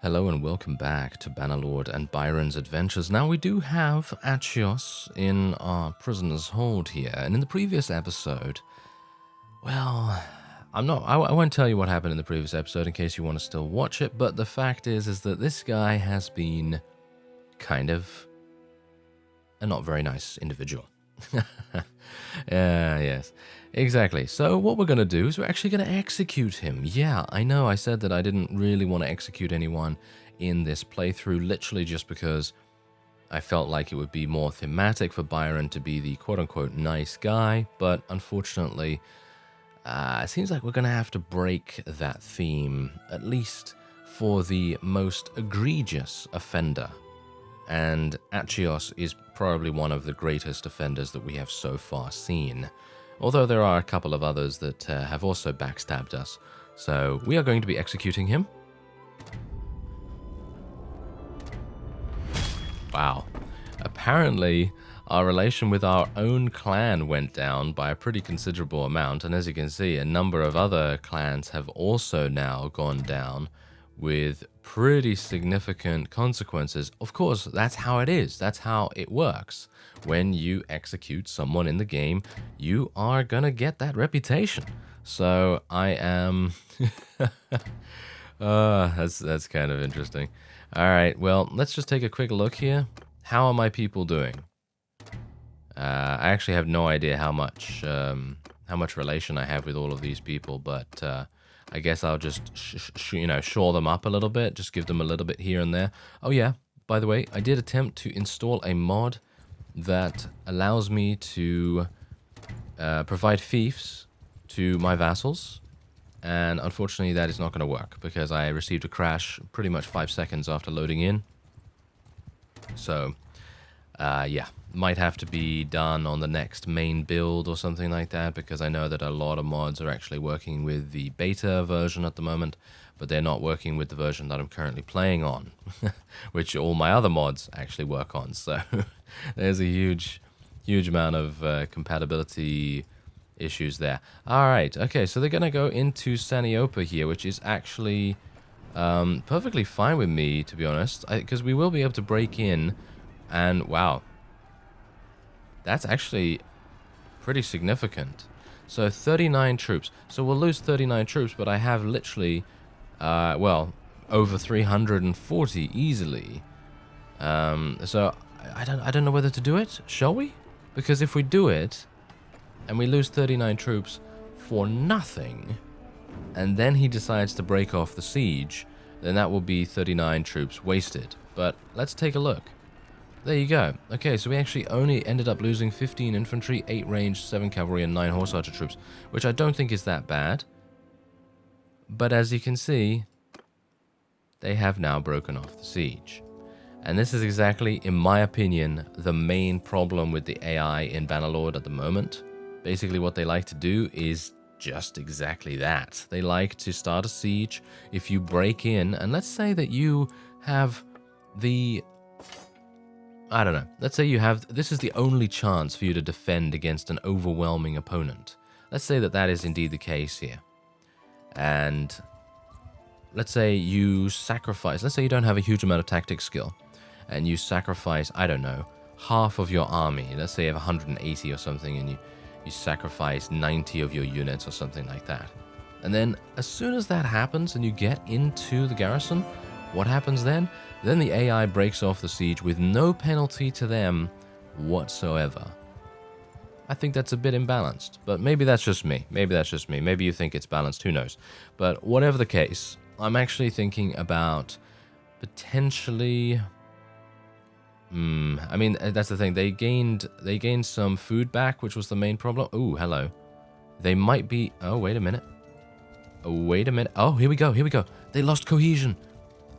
Hello and welcome back to Bannerlord and Byron's adventures. Now we do have Achios in our prisoner's hold here, and in the previous episode, well, I won't tell you what happened in the previous episode in case you want to still watch it, but the fact is that this guy has been kind of a not very nice individual. Yes, exactly. So what we're going to do is we're actually going to execute him. Yeah, I know I said that I didn't really want to execute anyone in this playthrough, literally just because I felt like it would be more thematic for Byron to be the quote-unquote nice guy, but unfortunately, it seems like we're going to have to break that theme, at least for the most egregious offender. And Achios is probably one of the greatest offenders that we have so far seen. Although there are a couple of others that have also backstabbed us. So we are going to be executing him. Wow. Apparently, our relation with our own clan went down by a pretty considerable amount. And as you can see, a number of other clans have also now gone down with pretty significant consequences. Of course, that's how it is. That's how it works. When you execute someone in the game, you are gonna get that reputation. So I am... that's kind of interesting. All right, well, let's just take a quick look here. How are my people doing? I actually have no idea how much relation I have with all of these people, but I guess I'll just, shore them up a little bit, just give them a little bit here and there. Oh yeah, by the way, I did attempt to install a mod that allows me to provide fiefs to my vassals, and unfortunately that is not going to work because I received a crash pretty much 5 seconds after loading in. So, yeah. Might have to be done on the next main build or something like that, because I know that a lot of mods are actually working with the beta version at the moment, but they're not working with the version that I'm currently playing on, which all my other mods actually work on. So there's a huge amount of compatibility issues there. All right, okay, so they're going to go into Saniopa here, which is actually perfectly fine with me, to be honest, because we will be able to break in, and wow. That's actually pretty significant. So 39 troops. So we'll lose 39 troops, but I have literally, well, over 340 easily. So I don't know whether to do it. Shall we? Because if we do it, and we lose 39 troops for nothing, and then he decides to break off the siege, then that will be 39 troops wasted. But let's take a look. There you go. Okay, so we actually only ended up losing 15 infantry, 8 range, 7 cavalry, and 9 horse archer troops, which I don't think is that bad. But as you can see, they have now broken off the siege. And this is exactly, in my opinion, the main problem with the AI in Bannerlord at the moment. Basically, what they like to do is just exactly that. They like to start a siege. If you break in, and let's say that you have the... I don't know. Let's say you have... This is the only chance for you to defend against an overwhelming opponent. Let's say that that is indeed the case here. And let's say you sacrifice... Let's say you don't have a huge amount of tactic skill. And you sacrifice, I don't know, half of your army. Let's say you have 180 or something, and you sacrifice 90 of your units or something like that. And then as soon as that happens and you get into the garrison, what happens then? Then the AI breaks off the siege with no penalty to them whatsoever. I think that's a bit imbalanced, but maybe that's just me. Maybe that's just me. Maybe you think it's balanced, who knows. But whatever the case, I'm actually thinking about potentially... I mean, that's the thing. They gained some food back, which was the main problem. Ooh, hello. They might be... Oh, wait a minute. Oh, wait a minute. Oh, here we go. Here we go. They lost cohesion.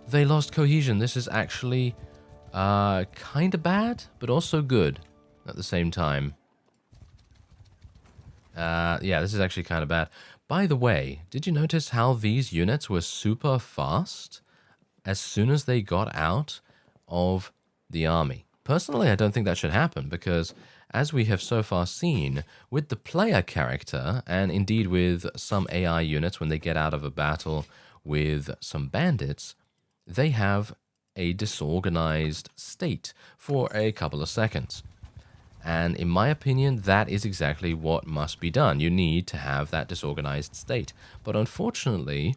They lost cohesion. This is actually kind of bad, but also good at the same time. Yeah, this is actually kind of bad. By the way, did you notice how these units were super fast as soon as they got out of the army? Personally, I don't think that should happen, because as we have so far seen with the player character, and indeed with some AI units when they get out of a battle with some bandits, they have a disorganized state for a couple of seconds. And in my opinion, that is exactly what must be done. You need to have that disorganized state. But unfortunately,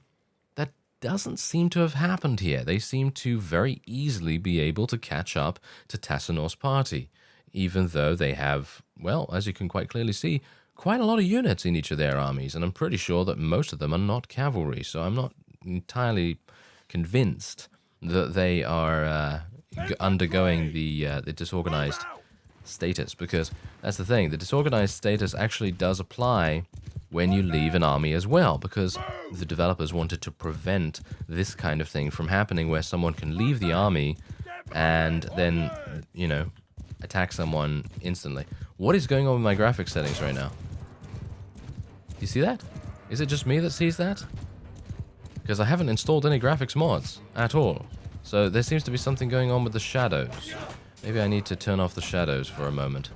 that doesn't seem to have happened here. They seem to very easily be able to catch up to Tassanor's party, even though they have, well, as you can quite clearly see, quite a lot of units in each of their armies. And I'm pretty sure that most of them are not cavalry, so I'm not entirely convinced that they are undergoing the disorganized status, because that's the thing, the disorganized status actually does apply when you leave an army as well, because the developers wanted to prevent this kind of thing from happening, where someone can leave the army and then, you know, attack someone instantly. What is going on with my graphics settings right now? Do you see that? Is it just me that sees that? Because I haven't installed any graphics mods at all, so there seems to be something going on with the shadows. Maybe I need to turn off the shadows for a moment.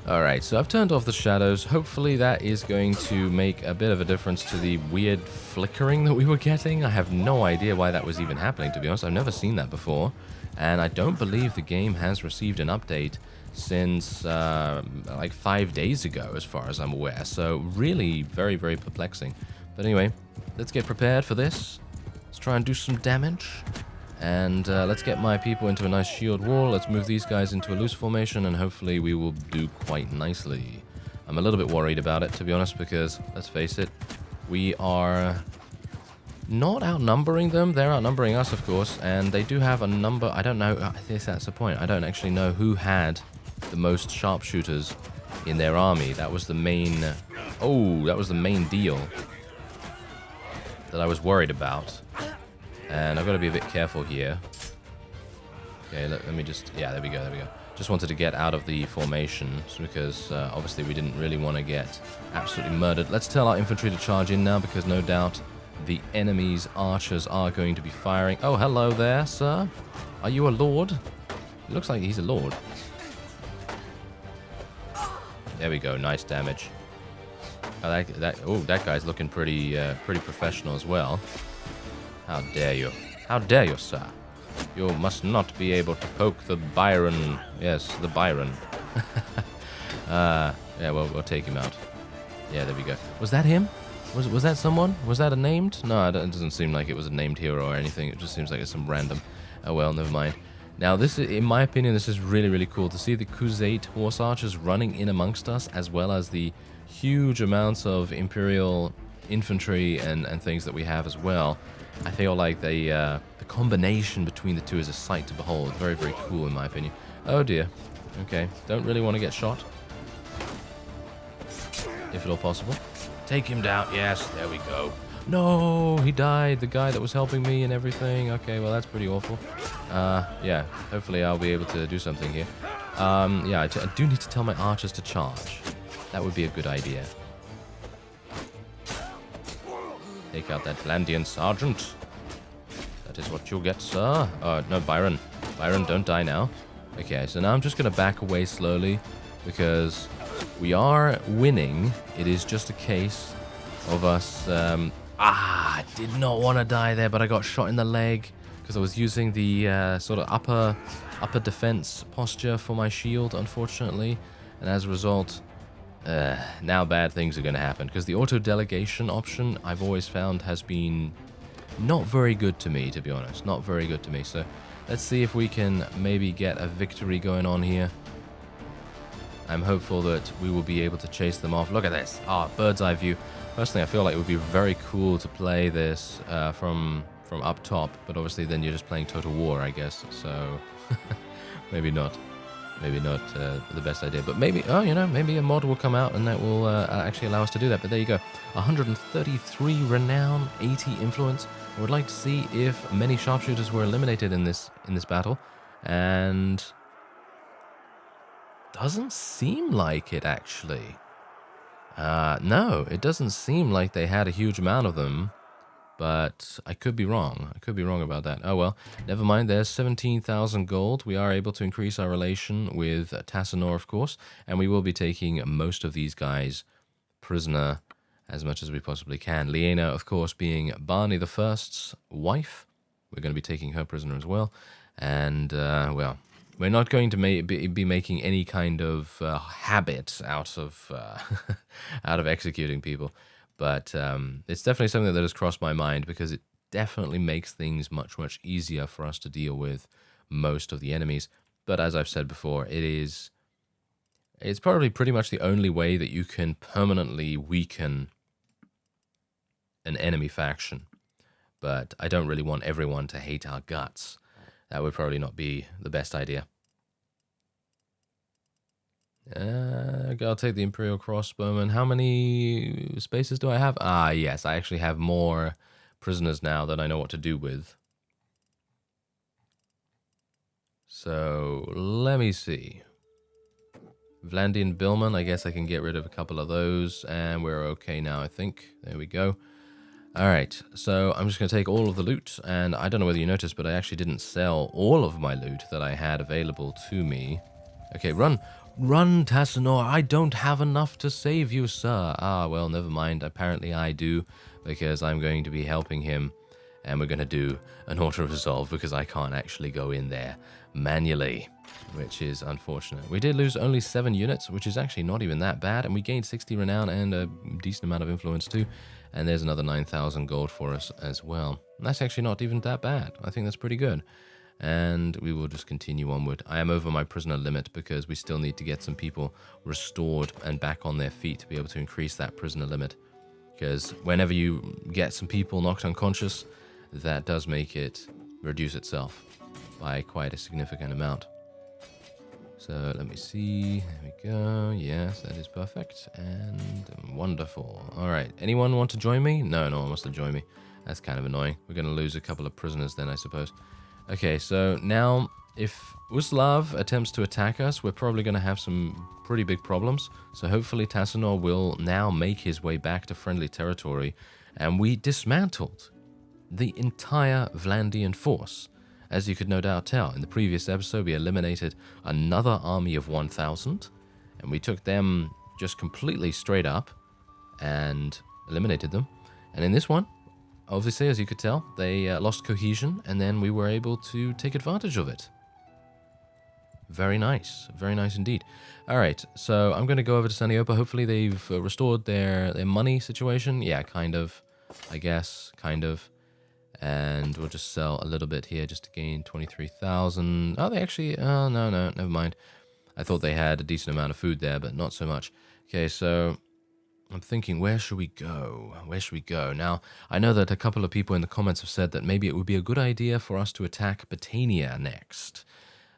Alright, so I've turned off the shadows. Hopefully that is going to make a bit of a difference to the weird flickering that we were getting. I have no idea why that was even happening, to be honest. I've never seen that before. And I don't believe the game has received an update since like 5 days ago, as far as I'm aware. So really very, very perplexing. But anyway, let's get prepared for this. Let's try and do some damage. And let's get my people into a nice shield wall. Let's move these guys into a loose formation, and hopefully we will do quite nicely. I'm a little bit worried about it, to be honest, because, let's face it, we are not outnumbering them. They're outnumbering us, of course, and they do have a number. I don't know. I guess that's the point. I don't actually know who had the most sharpshooters in their army. That was the main... Oh, that was the main deal that I was worried about. And I've got to be a bit careful here. Okay, let me just... Yeah, there we go, there we go. Just wanted to get out of the formation, because obviously we didn't really want to get absolutely murdered. Let's tell our infantry to charge in now, because no doubt the enemy's archers are going to be firing. Oh, hello there, sir. Are you a lord? It looks like he's a lord. There we go, nice damage. Oh, that guy's looking pretty professional as well. How dare you? How dare you, sir? You must not be able to poke the Byron. Yes, the Byron. Yeah, well, we'll take him out. Yeah, there we go. Was that him? Was that someone? Was that a named? No, it doesn't seem like it was a named hero or anything. It just seems like it's some random. Oh well, never mind. Now, this is, in my opinion, this is really, really cool to see the Crusade horse archers running in amongst us, as well as the huge amounts of Imperial infantry and things that we have as well. I feel like the combination between the two is a sight to behold. Very, very cool in my opinion. Oh dear. Okay, don't really want to get shot. If at all possible. Take him down. Yes, there we go. No, he died. The guy that was helping me and everything. Okay, well, that's pretty awful. Yeah, hopefully I'll be able to do something here. Yeah, I do need to tell my archers to charge. That would be a good idea. Take out that Landian sergeant. That is what you'll get, sir. No, Byron. Byron, don't die now. Okay, so now I'm just going to back away slowly, because we are winning. It is just a case of us... I did not want to die there, but I got shot in the leg because I was using the sort of upper defense posture for my shield, unfortunately. And as a result... now bad things are going to happen, because the auto-delegation option I've always found has been not very good to me, to be honest. Not very good to me. So let's see if we can maybe get a victory going on here. I'm hopeful that we will be able to chase them off. Look at this. Bird's eye view. Personally, I feel like it would be very cool to play this from up top, but obviously then you're just playing Total War, I guess. So maybe not. Maybe not the best idea, but maybe, you know, maybe a mod will come out and that will actually allow us to do that. But there you go. 133 renown, 80 influence. I would like to see if many sharpshooters were eliminated in this battle, and doesn't seem like it actually. No, it doesn't seem like they had a huge amount of them. But I could be wrong. I could be wrong about that. Oh well, never mind. There's 17,000 gold. We are able to increase our relation with Tassanor, of course, and we will be taking most of these guys prisoner as much as we possibly can. Liena, of course, being Barney the First's wife. We're going to be taking her prisoner as well. And, well, we're not going to be making any kind of habit out of out of executing people. But it's definitely something that has crossed my mind because it definitely makes things much, much easier for us to deal with most of the enemies. But as I've said before, it's probably pretty much the only way that you can permanently weaken an enemy faction. But I don't really want everyone to hate our guts. That would probably not be the best idea. I'll take the Imperial Crossbowman. How many spaces do I have? Ah, yes, I actually have more prisoners now that I know what to do with. So, let me see. Vlandian Billman, I guess I can get rid of a couple of those, and we're okay now, I think. There we go. Alright, so I'm just going to take all of the loot, and I don't know whether you noticed, but I actually didn't sell all of my loot that I had available to me. Okay, run! Run, Tassinor! I don't have enough to save you, sir! Ah, well, never mind. Apparently I do, because I'm going to be helping him, and we're going to do an auto-resolve, because I can't actually go in there manually, which is unfortunate. We did lose only 7 units, which is actually not even that bad, and we gained 60 renown and a decent amount of influence too. And there's another 9,000 gold for us as well. And that's actually not even that bad. I think that's pretty good. And we will just continue onward. I am over my prisoner limit because we still need to get some people restored and back on their feet to be able to increase that prisoner limit. Because whenever you get some people knocked unconscious, that does make it reduce itself by quite a significant amount. So let me see. There we go. Yes, that is perfect and wonderful. All right. Anyone want to join me? No one wants to join me. That's kind of annoying. We're going to lose a couple of prisoners then, I suppose. Okay, so now if Uslav attempts to attack us, we're probably going to have some pretty big problems. So hopefully Tassinor will now make his way back to friendly territory. And we dismantled the entire Vlandian force. As you could no doubt tell, in the previous episode we eliminated another army of 1,000, and we took them just completely straight up and eliminated them. And in this one, obviously, as you could tell, they lost cohesion, and then we were able to take advantage of it. Very nice indeed. Alright, so I'm going to go over to Saniopa. Hopefully they've restored their money situation. Yeah, kind of, I guess, kind of. And we'll just sell a little bit here just to gain 23,000. Oh, they actually... no, never mind. I thought they had a decent amount of food there, but not so much. Okay, so I'm thinking, where should we go? Where should we go? Now, I know that a couple of people in the comments have said that maybe it would be a good idea for us to attack Battania next.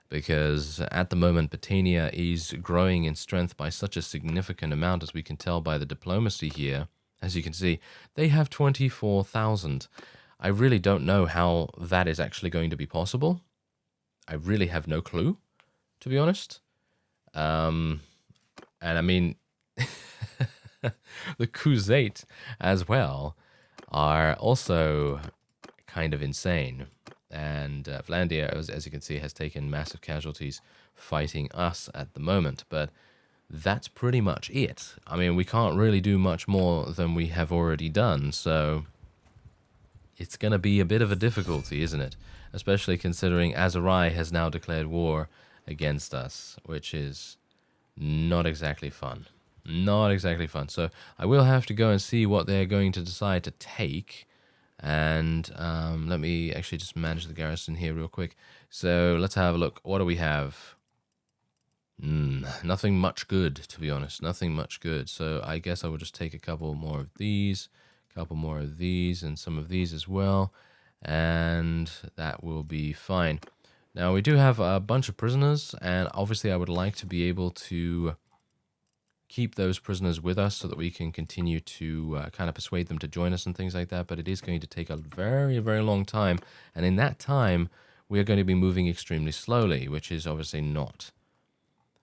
Because at the moment, Battania is growing in strength by such a significant amount, as we can tell by the diplomacy here. As you can see, they have 24,000. I really don't know how that is actually going to be possible. I really have no clue, to be honest. And I mean, the Kaoses as well are also kind of insane. And Vlandia, as you can see, has taken massive casualties fighting us at the moment. But that's pretty much it. I mean, we can't really do much more than we have already done, so it's going to be a bit of a difficulty, isn't it? Especially considering Azurai has now declared war against us, which is not exactly fun. Not exactly fun. So I will have to go and see what they're going to decide to take. And let me actually just manage the garrison here real quick. So let's have a look. What do we have? Nothing much good, to be honest. Nothing much good. So I guess I will just take a couple more of these. Couple more of these and some of these as well, and that will be fine. Now we do have a bunch of prisoners, and obviously I would like to be able to keep those prisoners with us so that we can continue to kind of persuade them to join us and things like that, but it is going to take a very, very long time, and in that time we are going to be moving extremely slowly, which is obviously not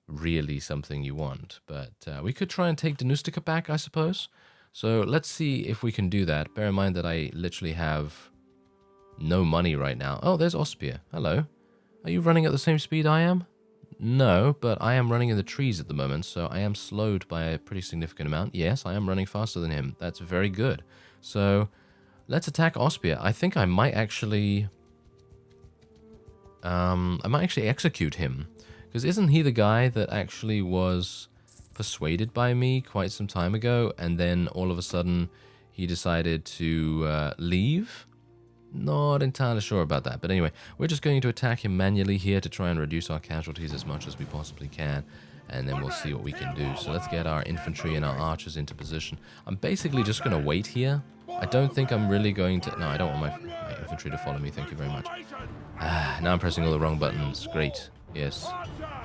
really something you want. But we could try and take Danustica back, I suppose. So let's see if we can do that. Bear in mind that I literally have no money right now. Oh, there's Ospia. Hello. Are you running at the same speed I am? No, but I am running in the trees at the moment, so I am slowed by a pretty significant amount. Yes, I am running faster than him. That's very good. So let's attack Ospia. I think I might actually I might actually execute him. Because isn't he the guy that actually was persuaded by me quite some time ago, and then all of a sudden he decided to leave? Not entirely sure about that, but anyway, we're just going to attack him manually here to try and reduce our casualties as much as we possibly can, and then we'll see what we can do. So let's get our infantry and our archers into position. I'm basically just going to wait here. I don't think I'm really going to... No, I don't want my infantry to follow me, thank you very much. Now I'm pressing all the wrong buttons. Great. Yes.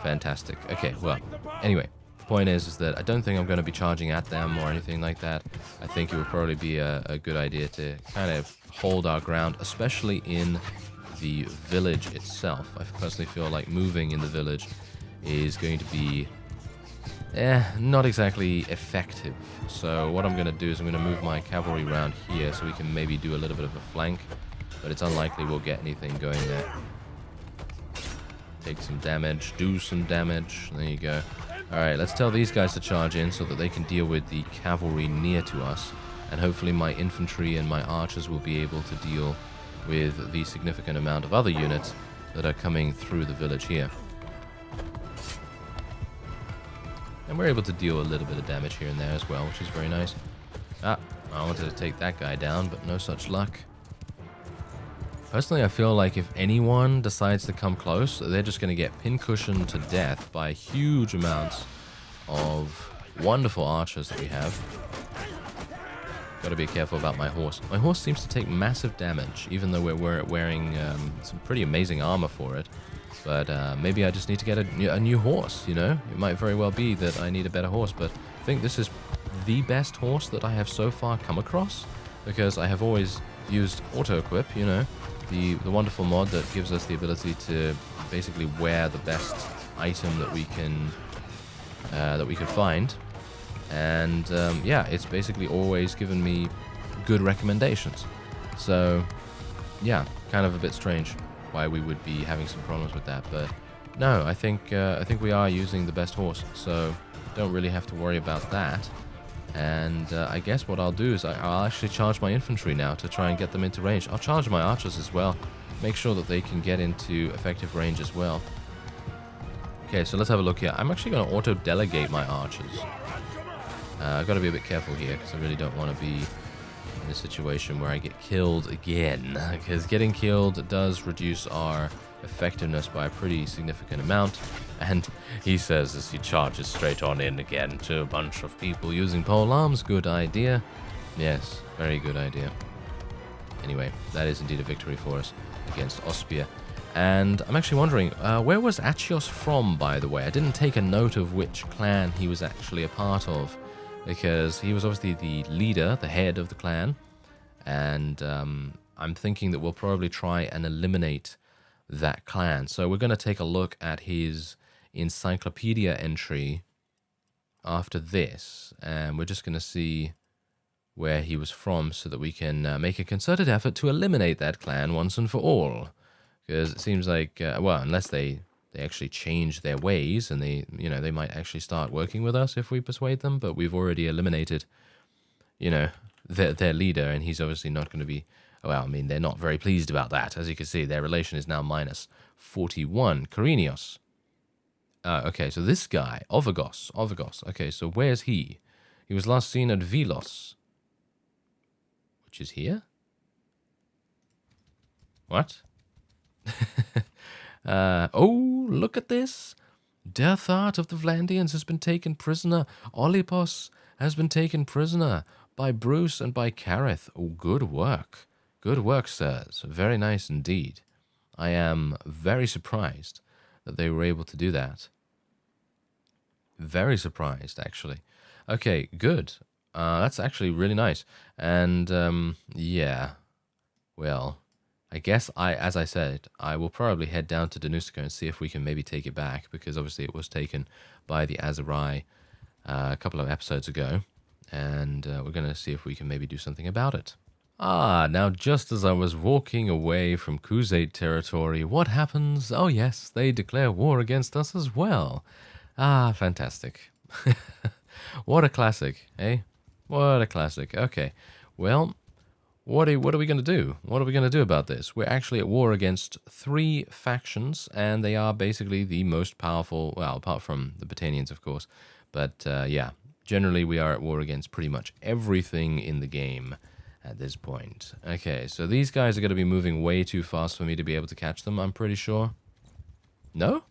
Fantastic. Okay, well, anyway. Point is that I don't think I'm going to be charging at them or anything like that. I think it would probably be a good idea to kind of hold our ground, especially in the village itself. I personally feel like moving in the village is going to be not exactly effective. So what I'm going to do is I'm going to move my cavalry around here so we can maybe do a little bit of a flank, but it's unlikely we'll get anything going there. Take some damage, do some damage. There you go. Alright, let's tell these guys to charge in so that they can deal with the cavalry near to us. And hopefully my infantry and my archers will be able to deal with the significant amount of other units that are coming through the village here. And we're able to deal a little bit of damage here and there as well, which is very nice. I wanted to take that guy down, but no such luck. Personally, I feel like if anyone decides to come close, they're just going to get pincushioned to death by huge amounts of wonderful archers that we have. Got to be careful about my horse. My horse seems to take massive damage, even though we're wearing some pretty amazing armor for it. But maybe I just need to get a new horse, you know? It might very well be that I need a better horse, but I think this is the best horse that I have so far come across, because I have always used auto-equip, you know? The wonderful mod that gives us the ability to basically wear the best item that we can find, and yeah, it's basically always given me good recommendations. So yeah, kind of a bit strange why we would be having some problems with that, but no, I think we are using the best horse, so don't really have to worry about that. And I guess what I'll do is I'll actually charge my infantry now to try and get them into range. I'll charge my archers as well. Make sure that they can get into effective range as well. Okay, so let's have a look here. I'm actually going to auto-delegate my archers. I've got to be a bit careful here because I really don't want to be in a situation where I get killed again. Because getting killed does reduce our effectiveness by a pretty significant amount. And he says as he charges straight on in again to a bunch of people using pole arms. Good idea. Yes, very good idea. Anyway, that is indeed a victory for us against Ospia. And I'm actually wondering, where was Achios from, by the way? I didn't take a note of which clan he was actually a part of, because he was obviously the leader, the head of the clan. And I'm thinking that we'll probably try and eliminate that clan. So we're going to take a look at his encyclopedia entry after this, and we're just going to see where he was from so that we can make a concerted effort to eliminate that clan once and for all. Because it seems like, well, unless they actually change their ways and they might actually start working with us if we persuade them, but we've already eliminated, their leader, and he's obviously not going to be. Well, I mean, they're not very pleased about that. As you can see, their relation is now minus 41. Corinios. Okay, so this guy, Ovagos. Okay, so where's he? He was last seen at Vilos. Which is here? What? Oh, look at this. Deathart of the Vlandians has been taken prisoner. Olipos has been taken prisoner by Bruce and by Kareth. Oh, good work. Good work, sirs. Very nice indeed. I am very surprised that they were able to do that. Very surprised, actually. Okay, good. That's actually really nice. And, yeah. Well, I guess as I said, I will probably head down to Danusica and see if we can maybe take it back, because obviously it was taken by the Aserai a couple of episodes ago. And we're going to see if we can maybe do something about it. Now just as I was walking away from Khuzait territory, what happens? Oh yes, they declare war against us as well. Fantastic. What a classic, eh? What a classic. Okay, well, what are we going to do? What are we going to do about this? We're actually at war against 3 factions, and they are basically the most powerful, well, apart from the Botanians, of course. But, yeah, generally we are at war against pretty much everything in the game at this point. Okay, so these guys are going to be moving way too fast for me to be able to catch them, I'm pretty sure. No?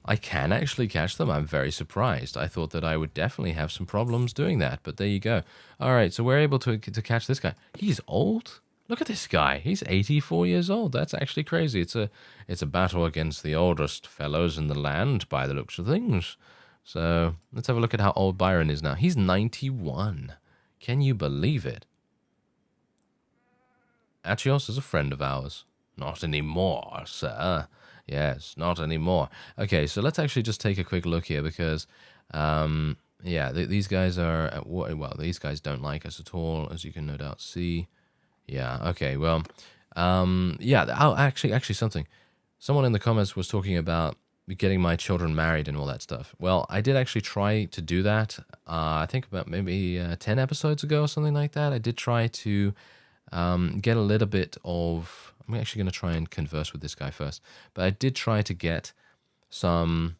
I can actually catch them. I'm very surprised. I thought that I would definitely have some problems doing that, but there you go. All right, so we're able to catch this guy. He's old. Look at this guy. He's 84 years old. That's actually crazy. It's a battle against the oldest fellows in the land by the looks of things. So let's have a look at how old Byron is now. He's 91. Can you believe it? Achios is a friend of ours. Not anymore, sir. Yes, not anymore. Okay, so let's actually just take a quick look here because, yeah, these guys are at war. Well, these guys don't like us at all, as you can no doubt see. Yeah, okay, well, yeah, oh, actually something. Someone in the comments was talking about getting my children married and all that stuff. Well, I did actually try to do that. I think about maybe 10 episodes ago or something like that. I did try to get a little bit of... I'm actually going to try and converse with this guy first. But I did try to get some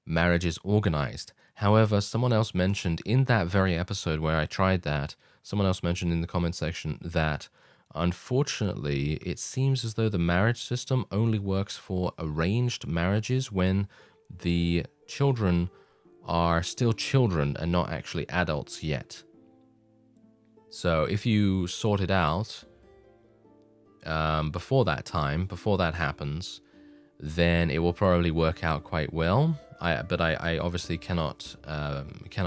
marriages organized. However, someone else mentioned in that very episode where I tried that, someone else mentioned in the comment section that, unfortunately, it seems as though the marriage system only works for arranged marriages when the children are still children and not actually adults yet. So if you sort it out... before that time, before that happens, then it will probably work out quite well. But I obviously cannot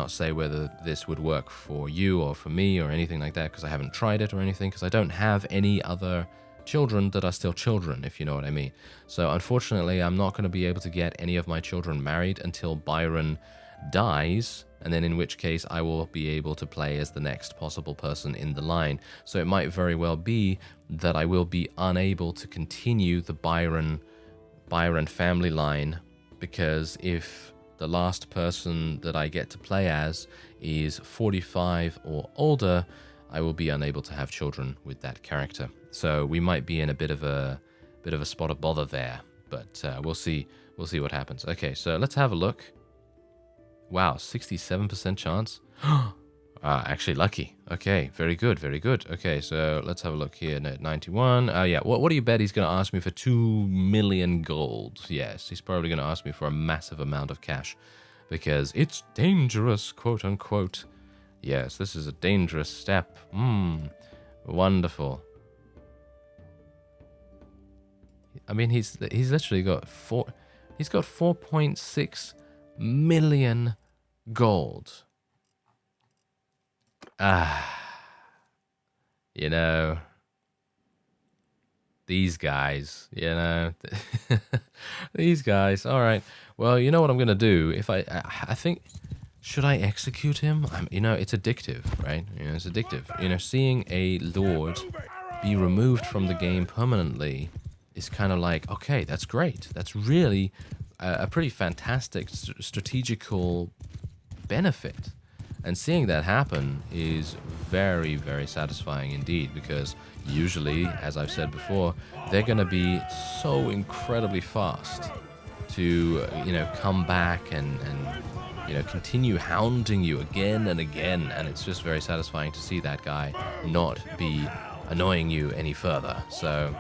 say whether this would work for you or for me or anything like that because I haven't tried it or anything because I don't have any other children that are still children, if you know what I mean. So unfortunately, I'm not going to be able to get any of my children married until Byron dies, and then in which case I will be able to play as the next possible person in the line. So it might very well be that I will be unable to continue the Byron family line, because if the last person that I get to play as is 45 or older, I will be unable to have children with that character. So we might be in a bit of a spot of bother there, but we'll see what happens. Okay, so let's have a look. Wow, 67% chance. Actually lucky. Okay, very good, very good. Okay, so let's have a look here. 91. Yeah, what do you bet he's going to ask me for 2 million gold? Yes, he's probably going to ask me for a massive amount of cash because it's dangerous, quote unquote. Yes, this is a dangerous step. Wonderful. I mean, he's literally got 4.6 million gold. You know, these guys, you know, these guys. All right. Well, you know what I'm going to do? If I think, should I execute him? You know, it's addictive, right? You know, it's addictive. You know, seeing a lord be removed from the game permanently is kind of like, okay, that's great. That's really a pretty fantastic strategical benefit. And seeing that happen is very, very satisfying indeed, because usually, as I've said before, they're going to be so incredibly fast to, you know, come back and you know, continue hounding you again and again. And it's just very satisfying to see that guy not be annoying you any further. So,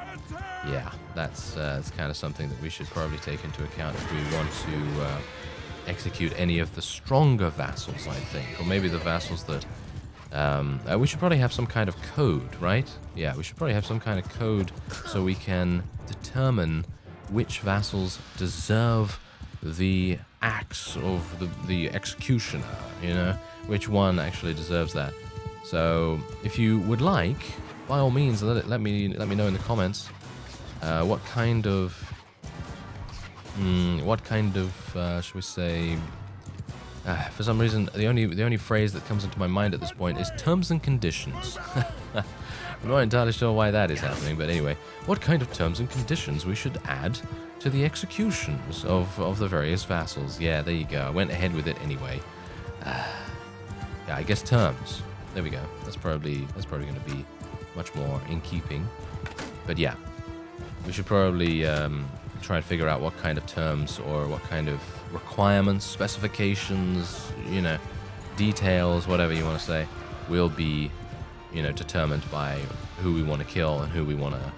yeah, that's kind of something that we should probably take into account if we want to execute any of the stronger vassals, I think. Or maybe the vassals that... we should probably have some kind of code, right? Yeah, we should probably have some kind of code so we can determine which vassals deserve the axe of the executioner, you know? Which one actually deserves that. So, if you would like, by all means, let me know in the comments what kind of... should we say... for some reason, the only phrase that comes into my mind at this point is terms and conditions. I'm not entirely sure why that is happening, but anyway, what kind of terms and conditions we should add to the executions of the various vassals? Yeah, there you go. I went ahead with it anyway. Yeah, I guess terms. There we go. That's probably going to be much more in keeping. But yeah, we should probably try and figure out what kind of terms or what kind of requirements, specifications, you know, details, whatever you want to say, will be, you know, determined by who we want to kill and who we want to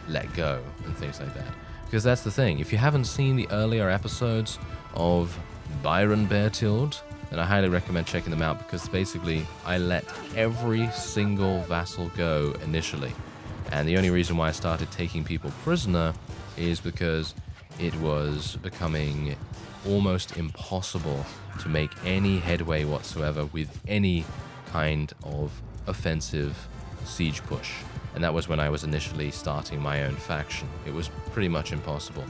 let go and things like that. Because that's the thing. If you haven't seen the earlier episodes of Byron Beartild, then I highly recommend checking them out, because basically I let every single vassal go initially. And the only reason why I started taking people prisoner is because it was becoming almost impossible to make any headway whatsoever with any kind of offensive siege push. And that was when I was initially starting my own faction. It was pretty much impossible.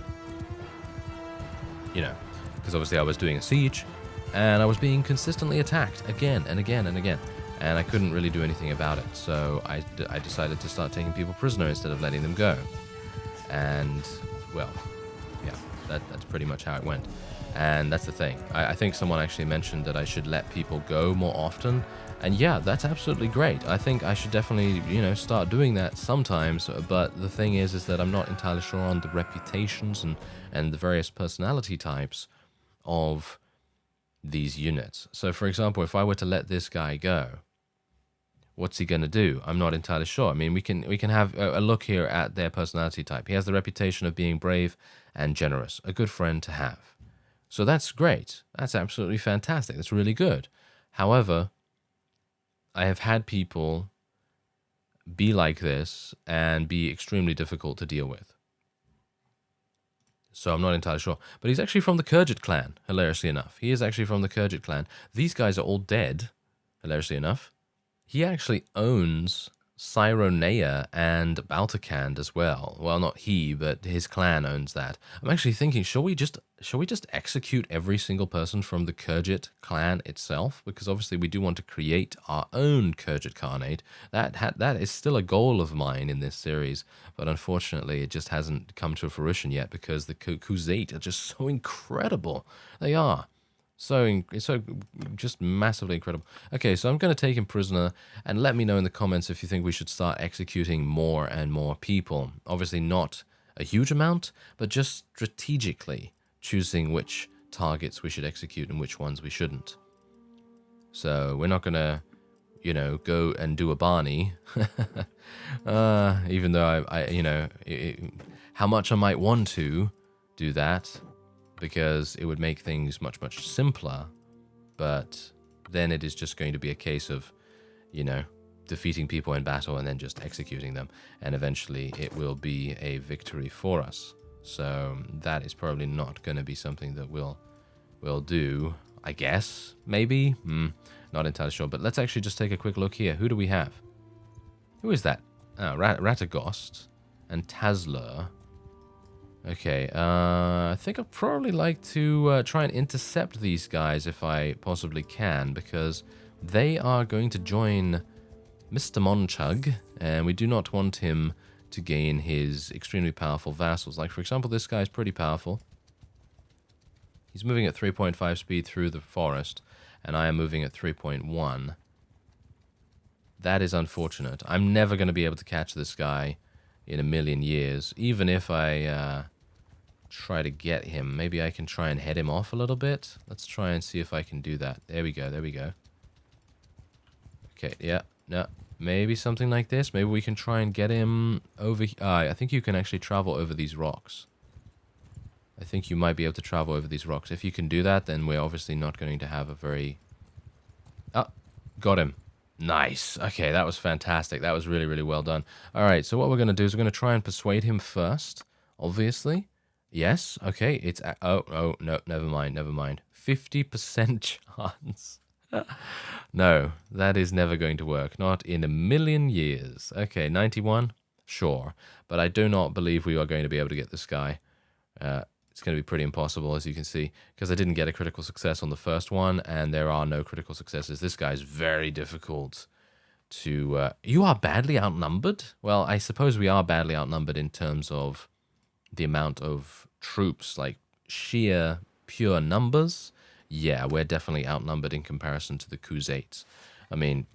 You know, because obviously I was doing a siege, and I was being consistently attacked again and again and again. And I couldn't really do anything about it. So I decided to start taking people prisoner instead of letting them go. And, well, yeah, that's pretty much how it went. And that's the thing. I think someone actually mentioned that I should let people go more often. And yeah, that's absolutely great. I think I should definitely, you know, start doing that sometimes. But the thing is that I'm not entirely sure on the reputations and the various personality types of these units. So, for example, if I were to let this guy go, what's he going to do? I'm not entirely sure. I mean, we can have a look here at their personality type. He has the reputation of being brave and generous, a good friend to have. So that's great. That's absolutely fantastic. That's really good. However, I have had people be like this and be extremely difficult to deal with. So I'm not entirely sure. But he's actually from the Kurgit clan, hilariously enough. He is actually from the Kurgit clan. These guys are all dead, hilariously enough. He actually owns Cyronea and Balticand as well. Well, not he, but his clan owns that. I'm actually thinking, shall we just execute every single person from the Kurgit clan itself? Because obviously we do want to create our own Kurgit Khanate. That is still a goal of mine in this series, but unfortunately it just hasn't come to fruition yet, because the Khuzait are just so incredible. They are. So just massively incredible. Okay, so I'm going to take him prisoner, and let me know in the comments if you think we should start executing more and more people. Obviously not a huge amount, but just strategically choosing which targets we should execute and which ones we shouldn't. So we're not going to, you know, go and do a Barney, even though I you know, how much I might want to do that, because it would make things much, much simpler. But then it is just going to be a case of, you know, defeating people in battle and then just executing them. And eventually it will be a victory for us. So that is probably not going to be something that we'll do, I guess. Maybe? Not entirely sure. But let's actually just take a quick look here. Who do we have? Who is that? Ratagost and Tazler. Okay, I think I'd probably like to try and intercept these guys if I possibly can, because they are going to join Mr. Monchug, and we do not want him to gain his extremely powerful vassals. Like, for example, this guy's pretty powerful. He's moving at 3.5 speed through the forest, and I am moving at 3.1. That is unfortunate. I'm never going to be able to catch this guy in a million years, even if I try to get him. Maybe I can try and head him off a little bit. Let's try and see if I can do that. There we go, there we go. Okay, yeah, no, maybe something like this. Maybe we can try and get him over here. I think you can actually travel over these rocks. I think you might be able to travel over these rocks. If you can do that, then we're obviously not going to have a very... Oh, got him. Nice. Okay, that was fantastic. That was really, really well done. All right, so what we're going to do is we're going to try and persuade him first, obviously. Yes, okay, it's... Oh, no, never mind, never mind. 50% chance. No, that is never going to work. Not in a million years. Okay, 91? Sure. But I do not believe we are going to be able to get this guy. It's going to be pretty impossible, as you can see, because I didn't get a critical success on the first one, and there are no critical successes. This guy's very difficult to... You are badly outnumbered? Well, I suppose we are badly outnumbered in terms of the amount of troops, like sheer, pure numbers. Yeah, we're definitely outnumbered in comparison to the Khuzait. I mean,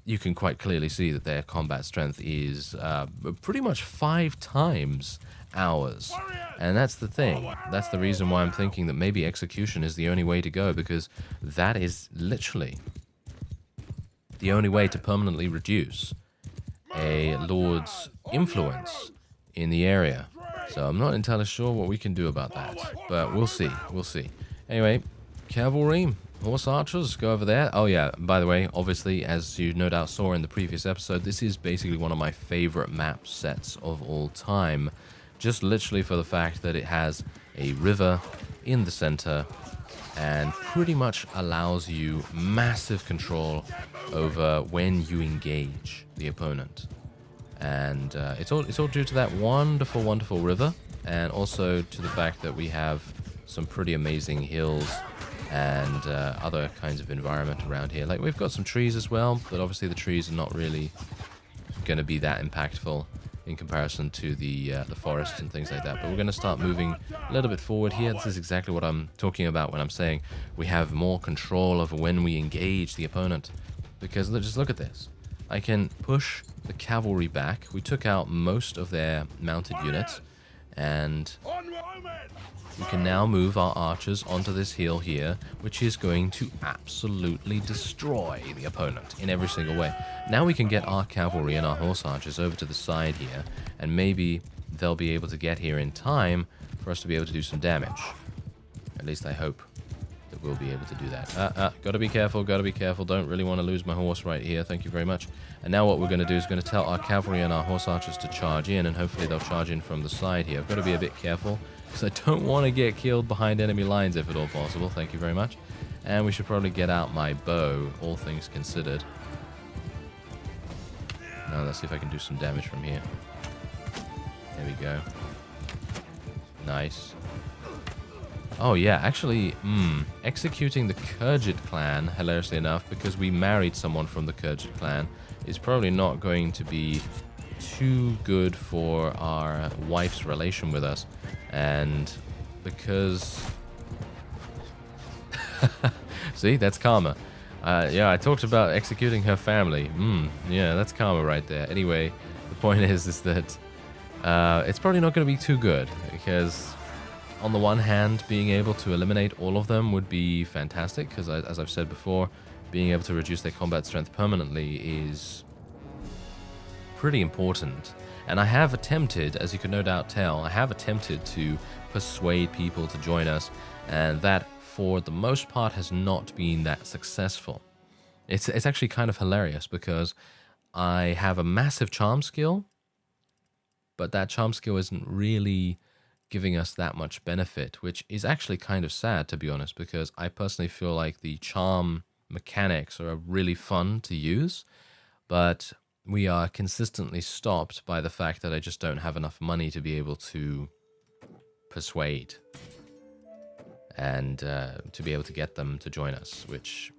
you can quite clearly see that their combat strength is pretty much 5 times ours. And that's the thing. That's the reason why I'm thinking that maybe execution is the only way to go, because that is literally the only way to permanently reduce a lord's influence in the area. So I'm not entirely sure what we can do about that, but we'll see. We'll see. Anyway, cavalry, horse archers, go over there. Oh yeah, by the way, obviously, as you no doubt saw in the previous episode, this is basically one of my favorite map sets of all time. Just literally for the fact that it has a river in the center and pretty much allows you massive control over when you engage the opponent. And it's all due to that wonderful, wonderful river, and also to the fact that we have some pretty amazing hills and other kinds of environment around here. Like, we've got some trees as well, but obviously the trees are not really going to be that impactful in comparison to the forests and things like that. But we're going to start moving a little bit forward here. This is exactly what I'm talking about when I'm saying we have more control over when we engage the opponent. Because just look at this. I can push the cavalry back. We took out most of their mounted units, and we can now move our archers onto this hill here, which is going to absolutely destroy the opponent in every single way. Now we can get our cavalry and our horse archers over to the side here, and maybe they'll be able to get here in time for us to be able to do some damage. At least I hope that we'll be able to do that. Gotta be careful, gotta be careful. Don't really want to lose my horse right here. Thank you very much. And now what we're going to do is going to tell our cavalry and our horse archers to charge in, and hopefully they'll charge in from the side here. I've got to be a bit careful, because I don't want to get killed behind enemy lines if at all possible. Thank you very much. And we should probably get out my bow, all things considered. Now let's see if I can do some damage from here. There we go. Nice. Oh yeah, actually, executing the Kurgit clan, hilariously enough, because we married someone from the Kurgit clan, is probably not going to be too good for our wife's relation with us. And because... See, that's karma. Yeah, I talked about executing her family. Yeah, that's karma right there. Anyway, the point is that it's probably not going to be too good, because on the one hand, being able to eliminate all of them would be fantastic, because as I've said before, being able to reduce their combat strength permanently is pretty important. And I have attempted, as you can no doubt tell, I have attempted to persuade people to join us, and that, for the most part, has not been that successful. It's actually kind of hilarious, because I have a massive charm skill, but that charm skill isn't really giving us that much benefit, which is actually kind of sad, to be honest, because I personally feel like the charm mechanics are really fun to use, but we are consistently stopped by the fact that I just don't have enough money to be able to persuade and to be able to get them to join us, which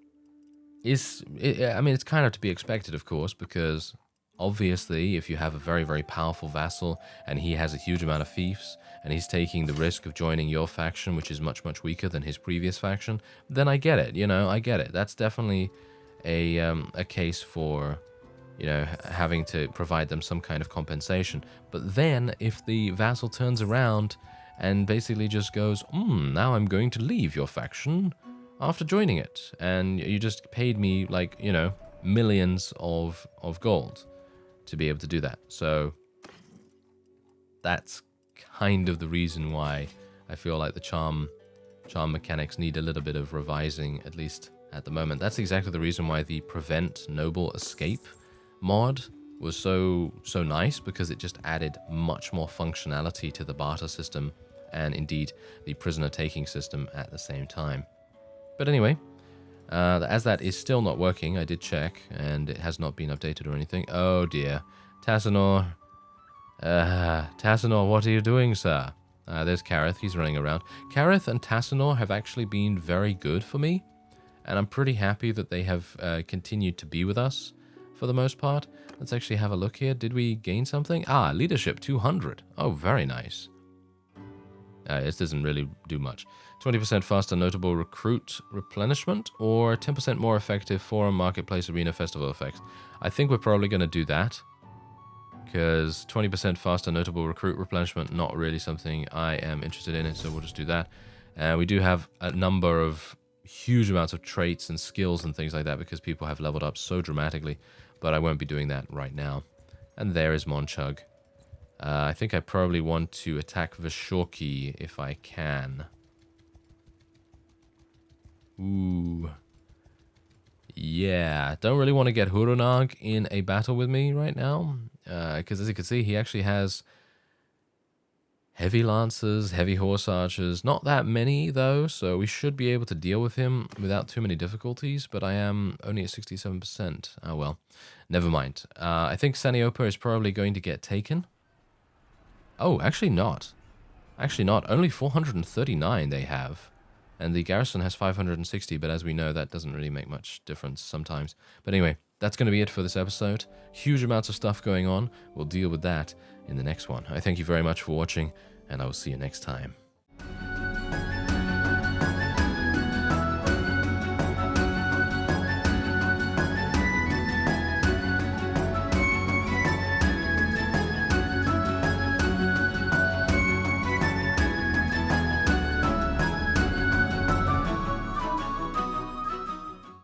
is, I mean, it's kind of to be expected, of course, because obviously if you have a very, very powerful vassal and he has a huge amount of fiefs and he's taking the risk of joining your faction, which is much, much weaker than his previous faction, then I get it, you know, I get it. That's definitely a case for, you know, having to provide them some kind of compensation. But then if the vassal turns around and basically just goes, now I'm going to leave your faction after joining it, and you just paid me, like, you know, millions of gold to be able to do that. So that's kind of the reason why I feel like the charm mechanics need a little bit of revising, at least at the moment. That's exactly the reason why the Prevent Noble Escape mod was so nice, because it just added much more functionality to the barter system and indeed the prisoner taking system at the same time. But anyway, as that is still not working, I did check, and it has not been updated or anything. Oh dear. Tassinor, what are you doing, sir? There's Kareth, he's running around. Kareth and Tassinor have actually been very good for me, and I'm pretty happy that they have continued to be with us for the most part. Let's actually have a look here. Did we gain something? Leadership 200. Oh, very nice. It doesn't really do much. 20% faster notable recruit replenishment, or 10% more effective forum, marketplace, arena, festival effects. I think we're probably going to do that, because 20% faster notable recruit replenishment, not really something I am interested in, so we'll just do that. We do have a number of huge amounts of traits and skills and things like that, because people have leveled up so dramatically, but I won't be doing that right now. And there is Monchug. I think I probably want to attack Vishorki if I can. Ooh. Yeah, don't really want to get Hurunag in a battle with me right now, because as you can see, he actually has heavy lancers, heavy horse archers, not that many though, so we should be able to deal with him without too many difficulties, but I am only at 67%. Oh well, never mind. I think Saniopa is probably going to get taken. Oh, actually not. Actually not. Only 439 they have. And the garrison has 560, but as we know, that doesn't really make much difference sometimes. But anyway, that's going to be it for this episode. Huge amounts of stuff going on. We'll deal with that in the next one. I thank you very much for watching, and I will see you next time.